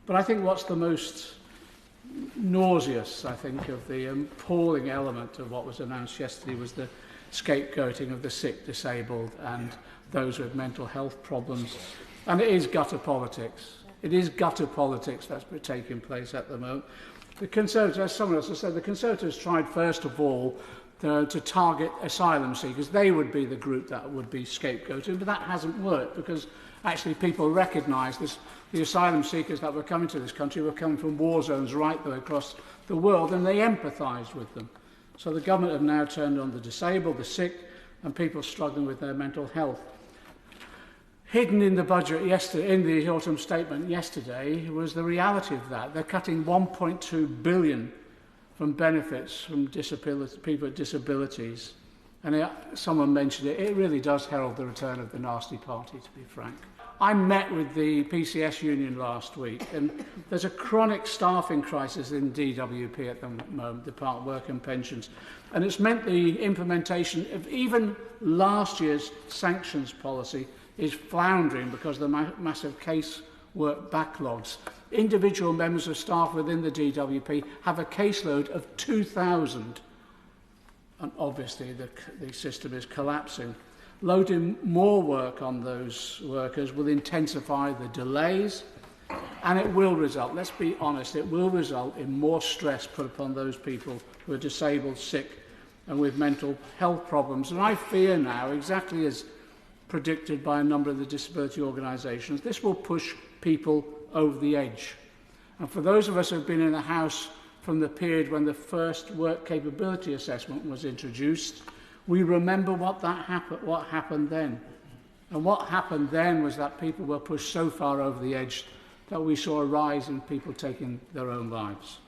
But I think what's the most nauseous, I think, of the appalling element of what was announced yesterday was the scapegoating of the sick, disabled and those with mental health problems. And it is gutter politics. It is gutter politics that's taking place at the moment. The Conservatives, as someone else has said, the Conservatives tried first of all to target asylum seekers. They would be the group that would be scapegoated, but that hasn't worked because actually people recognise this. The asylum seekers that were coming to this country were coming from war zones right the way across the world, and they empathised with them. So the government have now turned on the disabled, the sick, and people struggling with their mental health. Hidden in the budget yesterday, in the autumn statement yesterday, was the reality of that. They're cutting 1.2 billion from benefits from people with disabilities. And someone mentioned it, it really does herald the return of the nasty party, to be frank. I met with the PCS union last week, and there's a chronic staffing crisis in DWP at the moment, Department of Work and Pensions, and it's meant the implementation of even last year's sanctions policy is floundering because of the massive casework backlogs. Individual members of staff within the DWP have a caseload of 2,000, and obviously the system is collapsing. Loading more work on those workers will intensify the delays, and it will result, let's be honest, it will result in more stress put upon those people who are disabled, sick, and with mental health problems. And I fear now, exactly as predicted by a number of the disability organisations, this will push people over the edge. And for those of us who have been in the House from the period when the first work capability assessment was introduced, we remember what happened then. And what happened then was that people were pushed so far over the edge that we saw a rise in people taking their own lives.